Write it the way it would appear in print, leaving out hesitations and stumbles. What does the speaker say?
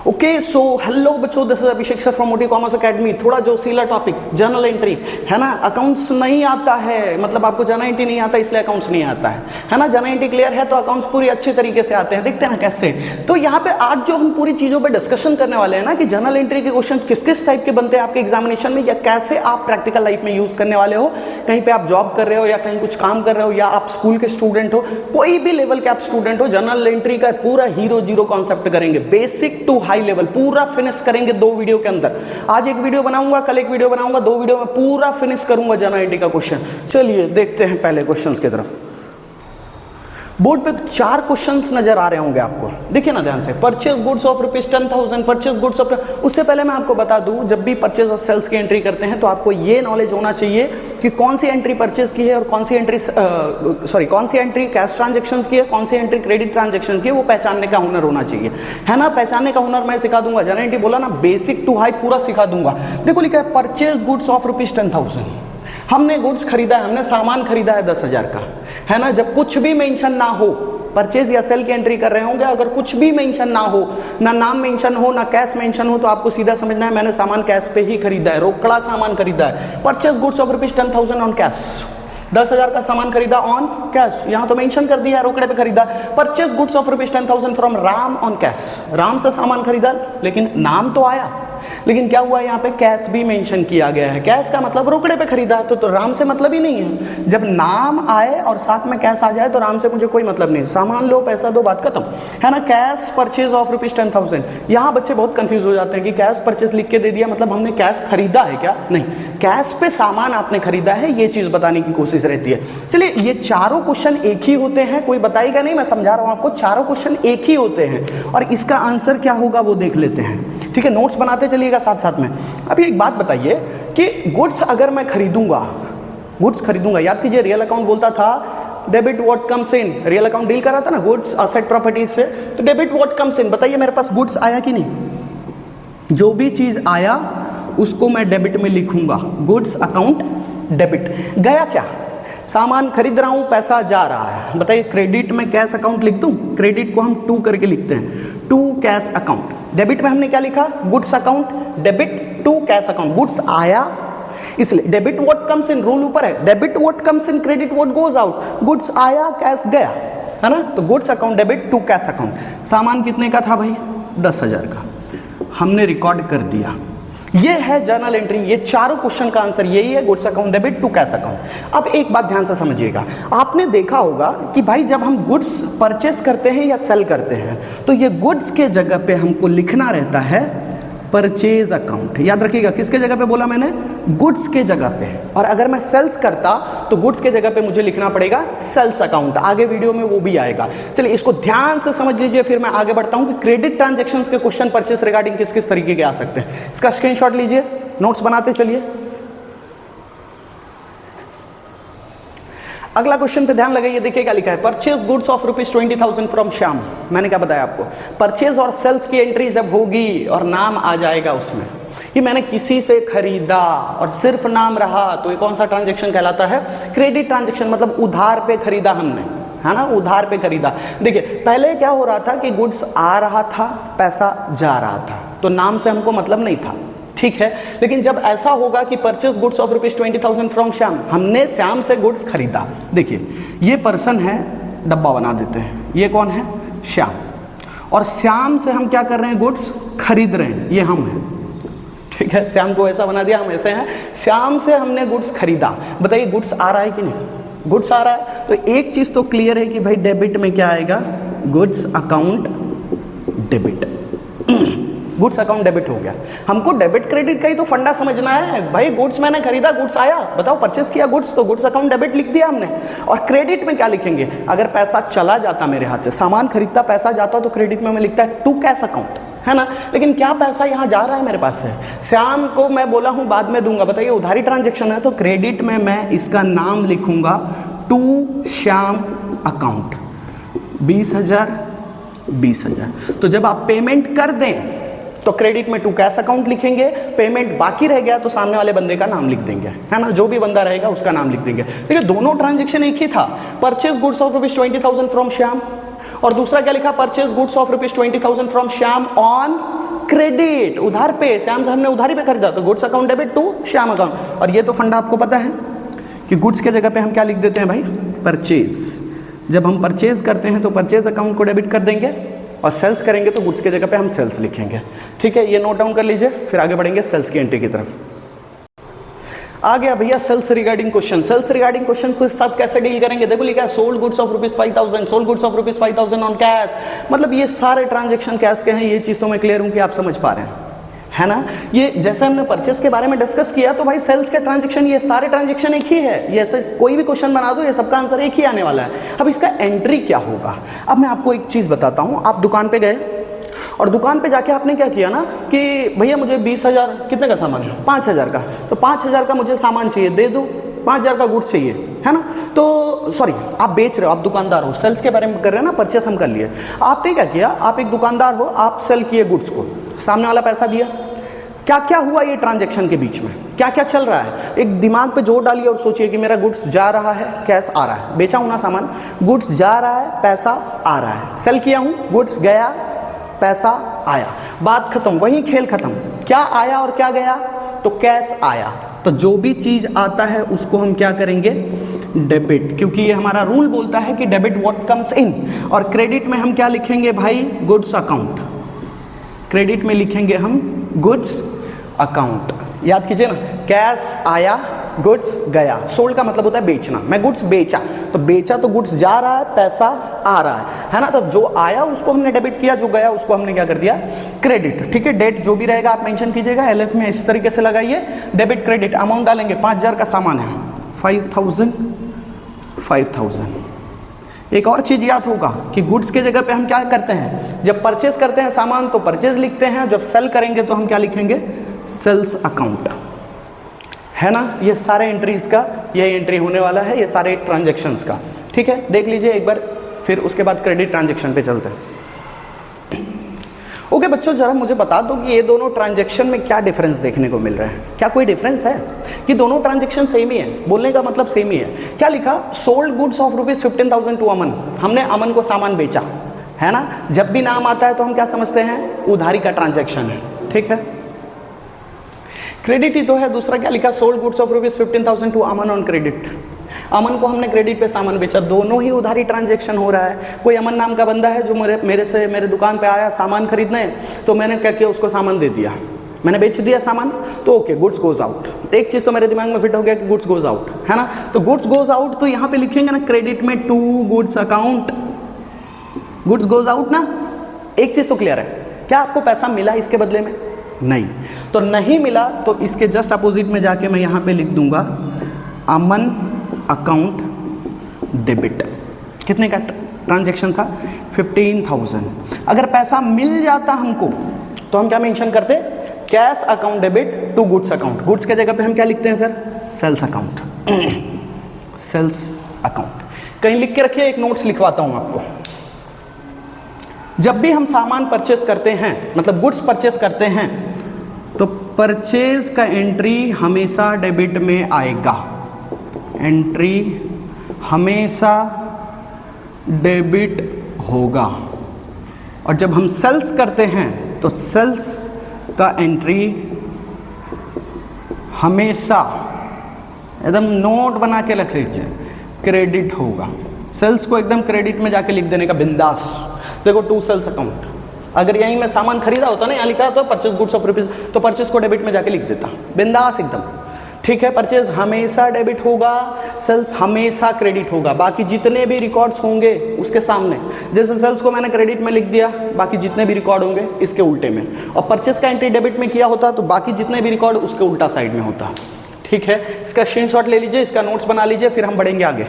Okay so hello बच्चों, this is Abhishek sir from मोटी commerce academy. थोड़ा जोशीला topic journal entry है ना। अकाउंट्स नहीं आता है, मतलब आपको जर्नल एंट्री नहीं आता इसलिए अकाउंट्स नहीं आता है ना। जर्नल एंट्री क्लियर है तो अकाउंट्स पूरी अच्छे तरीके से आते हैं। देखते हैं ना कैसे। तो यहाँ पे आज जो हम पूरी चीजों पे डिस्कशन करने वाले हैं ना कि जर्नल एंट्री के क्वेश्चन किस किस टाइप के बनते हैं आपके एग्जामिनेशन में, या कैसे आप प्रैक्टिकल लाइफ में यूज करने वाले हो। कहीं पे आप जॉब कर रहे हो या कहीं कुछ काम कर रहे हो, या आप स्कूल के स्टूडेंट हो, कोई भी लेवल के आप स्टूडेंट हो, जर्नल एंट्री का पूरा हीरो जीरो कॉन्सेप्ट करेंगे, बेसिक टू हाई लेवल पूरा फिनिश करेंगे 2 वीडियो के अंदर। आज एक वीडियो बनाऊंगा, कल एक वीडियो बनाऊंगा, 2 वीडियो में पूरा फिनिश करूंगा जर्नल एंट्री का क्वेश्चन। चलिए देखते हैं पहले क्वेश्चंस की तरफ। बोर्ड पे 4 क्वेश्चंस नजर आ रहे होंगे आपको, देखिए ना ध्यान से। Purchase goods of ₹10,000, purchase goods of. उससे पहले मैं आपको बता दूं, जब भी परचेज और सेल्स की एंट्री करते हैं तो आपको ये नॉलेज होना चाहिए कि कौन सी एंट्री परचेज की है और कौन सी एंट्री कैश ट्रांजेक्शन की है, कौन सी एंट्री क्रेडिट ट्रांजेक्शन की है, वो पहचानने का हुनर होना चाहिए, है ना। पहचानने का हुनर मैं सिखा दूंगा। जर्नल एंट्री बोला ना, बेसिक टू हाई पूरा सिखा दूंगा। देखो लिखा है परचेज गुड्स ऑफ ₹10,000। हमने गुड्स खरीदा है, हमने सामान खरीदा है 10,000 का, है ना। जब कुछ भी मेंशन ना हो, परचेज या सेल की एंट्री कर रहे होंगे, अगर कुछ भी मेंशन ना हो, ना नाम मेंशन हो, ना कैश मेंशन हो, तो आपको सीधा समझना है मैंने सामान कैश पे ही खरीदा है, रोकड़ा सामान खरीदा है। Purchase goods of ₹10,000 on cash, 10,000 का सामान खरीदा ऑन कैश, यहां तो मेंशन कर दिया रोकड़े पे खरीदा। Purchase goods of ₹10,000 from Ram on cash, Ram से सामान खरीदा, लेकिन नाम तो आया, लेकिन क्या हुआ यहाँ पे कैश भी मेंशन किया गया है। कैश का मतलब रोकड़े पे खरीदा, तो राम से मतलब ही नहीं है। जब नाम आए और साथ में कैश आ जाए तो राम से मुझे कोई मतलब नहीं। सामान लो, पैसा दो, बात खत्म, है ना। Cash purchase of ₹10,000। यहाँ बच्चे बहुत कंफ्यूज हो जाते हैं कि कैश परचेज लिख के दे दिया, मतलब हमने कैश खरीदा है क्या? नहीं, कैश पे सामान आपने खरीदा है, ये चीज बताने की कोशिश रहती है। चलिए, ये चारों क्वेश्चन एक ही होते हैं, कोई बताएगा नहीं, मैं समझा रहा हूं आपको। चारों क्वेश्चन एक ही होते हैं और इसका आंसर क्या होगा वो देख लेते हैं, ठीक है। नोट्स बनाते चलिएगा साथ साथ में। अभी एक बात बताइए कि गुड्स अगर मैं खरीदूंगा, याद कीजिए रियल अकाउंट बोलता था debit what comes in, real account deal कर रहा था ना गुड्स असेट प्रॉपर्टीज से, तो डेबिट व्हाट कम्स इन। बताइए मेरे पास गुड्स आया कि नहीं? जो भी चीज आया उसको मैं डेबिट में लिखूंगा, गुड्स अकाउंट डेबिट। गया क्या? सामान खरीद रहा हूं, पैसा जा रहा है। बताइए क्रेडिट में कैश अकाउंट लिख दूं? क्रेडिट को हम 2 करके लिखते हैं, 2 कैश अकाउंट। डेबिट में हमने क्या लिखा? Goods account debit 2 cash account. Goods आया इसलिए debit what comes in, rule ऊपर है, debit what comes in, credit what goes out. Goods आया, कैश गया, है ना। तो goods account debit 2 cash account. सामान कितने का था भाई? 10,000 का, हमने रिकॉर्ड कर दिया। ये है जर्नल एंट्री। ये चारों क्वेश्चन का आंसर यही है, goods account debit 2 cash account. अब एक बात ध्यान से समझिएगा, आपने देखा होगा कि भाई जब हम गुड्स परचेस करते हैं या सेल करते हैं तो ये गुड्स के जगह पे हमको लिखना रहता है परचेज अकाउंट। याद रखिएगा, किसके जगह पे बोला मैंने? गुड्स के जगह पे। और अगर मैं सेल्स करता तो गुड्स के जगह पे मुझे लिखना पड़ेगा सेल्स अकाउंट। आगे वीडियो में वो भी आएगा। चलिए इसको ध्यान से समझ लीजिए, फिर मैं आगे बढ़ता हूं कि क्रेडिट ट्रांजैक्शंस के क्वेश्चन परचेस रिगार्डिंग किस किस तरीके के आ सकते हैं। इसका स्क्रीनशॉट लीजिए, नोट्स बनाते चलिए। अगला क्वेश्चन पे ध्यान लगाइए, देखिए क्या लिखा है। Purchase goods of ₹20,000 from Shyam. मैंने क्या बताया आपको? परचेज और सेल्स की एंट्री जब होगी और नाम आ जाएगा उसमें कि मैंने किसी से खरीदा और सिर्फ नाम रहा, तो ये कौन सा ट्रांजैक्शन कहलाता है? क्रेडिट ट्रांजैक्शन, मतलब उधार पे खरीदा हमने, है ना, उधार पे खरीदा। देखिए पहले क्या हो रहा था कि गुड्स आ रहा था, पैसा जा रहा था, तो नाम से हमको मतलब नहीं था, ठीक है। लेकिन जब ऐसा होगा कि purchase goods of ₹20,000 from Shyam, हमने श्याम से गुड्स खरीदा। देखिए ये पर्सन है, डब्बा बना देते हैं, ये कौन है? श्याम। और श्याम से हम क्या कर रहे हैं? गुड्स खरीद रहे हैं, ये हम हैं, ठीक है। श्याम को ऐसा बना दिया, हम ऐसे हैं। श्याम से हमने गुड्स खरीदा। बताइए गुड्स आ रहा है कि नहीं? गुड्स आ रहा है। तो एक चीज तो क्लियर है कि भाई डेबिट में क्या आएगा? Goods account debit. Goods account debit हो गया। हमको डेबिट क्रेडिट का ही तो फंडा समझना है भाई। गुड्स मैंने खरीदा, गुड्स आया, बताओ परचेस किया गुड्स, तो गुड्स अकाउंट डेबिट लिख दिया हमने। और क्रेडिट में क्या लिखेंगे? अगर पैसा चला जाता मेरे हाथ से, सामान खरीदता पैसा जाता, तो क्रेडिट में मैं लिखता है 2 कैश अकाउंट, है ना। लेकिन क्या पैसा यहाँ जा रहा है मेरे पास से? श्याम को मैं बोला हूँ बाद में दूंगा। बताइए उधारी ट्रांजेक्शन है, तो क्रेडिट में मैं इसका नाम लिखूंगा 2 श्याम अकाउंट, 20,000। तो जब आप पेमेंट कर दें तो क्रेडिट में 2 कैश अकाउंट लिखेंगे, पेमेंट बाकी रह गया तो सामने वाले बंदे का नाम लिख देंगे, है ना। जो भी बंदा रहेगा उसका नाम लिख देंगे। देखिए दोनों ट्रांजैक्शन एक ही था, purchase goods of ₹20,000 from Shyam, और दूसरा क्या लिखा? Purchase goods of ₹20,000 from Shyam on credit, उधार पे, श्याम से हमने उधारी पे खरीदा तो goods account debit to Shyam account. और ये तो फंडा आपको पता है कि गुड्स के जगह पे हम क्या लिख देते हैं भाई, परचेज। जब हम परचेज करते हैं तो परचेज अकाउंट को डेबिट कर देंगे और सेल्स करेंगे तो गुड्स के जगह पे हम सेल्स लिखेंगे। ठीक है, ये नोट डाउन कर लीजिए, फिर आगे बढ़ेंगे सेल्स की एंट्री की तरफ। आ गया भैया sales regarding question. Sales regarding question को सब कैसे डील करेंगे, देखो लिखा है sold goods of ₹5,000, sold goods of ₹5,000 on cash. मतलब ये सारे ट्रांजेक्शन कैश के हैं, ये चीज तो मैं क्लियर हूं कि आप समझ पा रहे हैं, है ना। ये जैसे हमने परचेस के बारे में डिस्कस किया तो भाई सेल्स के ट्रांजेक्शन, ये सारे ट्रांजेक्शन एक ही है। ये ऐसे कोई भी क्वेश्चन बना दो, ये सबका आंसर एक ही आने वाला है। अब इसका एंट्री क्या होगा, अब मैं आपको एक चीज बताता हूं। आप दुकान पे गए और दुकान पे जाके आपने क्या किया ना कि भैया मुझे 20,000 कितने का सामान है, 5,000 का, तो 5,000 का मुझे सामान चाहिए, दे दो, 5,000 का गुड्स चाहिए, है ना। तो सॉरी, आप बेच रहे हो, आप दुकानदार हो, सेल्स के बारे में कर रहे हैं ना, परचेस हम कर लिए। आपने क्या किया, आप एक दुकानदार हो, आप सेल किए गुड्स को, सामने वाला पैसा दिया। क्या क्या हुआ ये ट्रांजैक्शन के बीच में, क्या क्या चल रहा है, एक दिमाग पे जोर डालिए और सोचिए कि मेरा गुड्स जा रहा है, कैश आ रहा है, बेचा हूं ना सामान, गुड्स जा रहा है, पैसा आ रहा है, सेल किया हूं, गुड्स गया, पैसा आया, बात खत्म, वही खेल खत्म। क्या आया और क्या गया, तो कैश आया। तो जो भी चीज आता है उसको हम क्या करेंगे, डेबिट, क्योंकि ये हमारा रूल बोलता है कि डेबिट व्हाट कम्स इन। और क्रेडिट में हम क्या लिखेंगे भाई, गुड्स अकाउंट। क्रेडिट में लिखेंगे हम गुड्स अकाउंट। याद कीजिए ना, कैश आया, गुड्स गया। सोल्ड का मतलब होता है बेचना, मैं गुड्स बेचा, तो बेचा तो गुड्स जा रहा है, पैसा आ रहा है ना। तो जो आया उसको हमने डेबिट किया, जो गया उसको हमने क्या कर दिया, क्रेडिट। ठीक है, डेट जो भी रहेगा आप मेंशन कीजिएगा, एलएफ में इस तरीके से लगाइए, डेबिट क्रेडिट। अमाउंट डालेंगे, 5,000 का सामान है, 5,000। एक और चीज याद होगा कि गुड्स के जगह पे हम क्या करते हैं, जब परचेज करते हैं सामान तो परचेज लिखते हैं, जब सेल करेंगे तो हम क्या लिखेंगे, सेल्स अकाउंट, है ना। ये सारे एंट्रीज का ये एंट्री होने वाला है, ये सारे ट्रांजैक्शंस का। ठीक है, देख लीजिए एक बार, फिर उसके बाद क्रेडिट ट्रांजैक्शन पे चलते हैं। ओके बच्चों, जरा मुझे बता दो कि ये दोनों ट्रांजैक्शन में क्या डिफरेंस देखने को मिल रहा है, क्या कोई डिफरेंस है कि दोनों ट्रांजैक्शन सेम ही है, बोलने का मतलब सेम ही है। क्या लिखा, सोल्ड गुड्स ऑफ ₹15,000 टू अमन, हमने अमन को सामान बेचा, है ना। जब भी नाम आता है तो हम क्या समझते हैं, उधारी का ट्रांजैक्शन है। ठीक है, क्रेडिट ही तो है। दूसरा क्या लिखा, sold goods of ₹15,000 to Aman on credit, Aman को हमने क्रेडिट पे सामान बेचा, दोनों ही उधारी ट्रांजैक्शन हो रहा है। कोई अमन नाम का बंदा है जो मेरे दुकान पे आया सामान खरीदने, तो मैंने क्या किया, उसको सामान दे दिया, मैंने बेच दिया सामान, तो ओके, गुड्स गोज आउट। एक चीज तो मेरे दिमाग में फिट हो गया कि गुड्स गोज आउट, है ना। तो गुड्स गोज आउट, तो यहाँ पे लिखेंगे ना क्रेडिट में to goods account, goods goes out ना। एक चीज तो क्लियर है, क्या आपको पैसा मिला इसके बदले में, नहीं। तो नहीं मिला तो इसके जस्ट अपोजिट में जाके मैं यहाँ पे लिख दूंगा अमन अकाउंट डेबिट। कितने का ट्रांजैक्शन था, 15,000। अगर पैसा मिल जाता हमको तो हम क्या मेंशन करते, cash account debit to goods account. Goods के जगह पे हम क्या लिखते हैं sir, sales account, sales account. कहीं लिख के रखिए, एक नोट्स लिखवाता हूं आपको। जब भी हम सामान परचेस करते हैं, मतलब गुड्स परचेस करते हैं, तो परचेज का एंट्री हमेशा डेबिट में आएगा, एंट्री हमेशा डेबिट होगा। और जब हम सेल्स करते हैं तो सेल्स का एंट्री हमेशा, एकदम नोट बना के रख लीजिए, क्रेडिट होगा। सेल्स को एकदम क्रेडिट में जाके लिख देने का बिंदास। देखो, टू सेल्स अकाउंट, अगर यहीं मैं सामान खरीदा होता ना, यहाँ लिखा तो परचेज गुड्स ऑफ ₹, तो परचेज को डेबिट में जाके लिख देता, बिंदास एकदम। ठीक है, परचेज हमेशा डेबिट होगा, सेल्स हमेशा क्रेडिट होगा। बाकी जितने भी रिकॉर्ड्स होंगे उसके सामने, जैसे सेल्स को मैंने क्रेडिट में लिख दिया, बाकी जितने भी रिकॉर्ड होंगे इसके उल्टे में, और परचेज का एंट्री डेबिट में किया होता तो बाकी जितने भी रिकॉर्ड उसके उल्टा साइड में होता। ठीक है, इसका स्क्रीनशॉट ले लीजिए, इसका नोट्स बना लीजिए, फिर हम बढ़ेंगे आगे।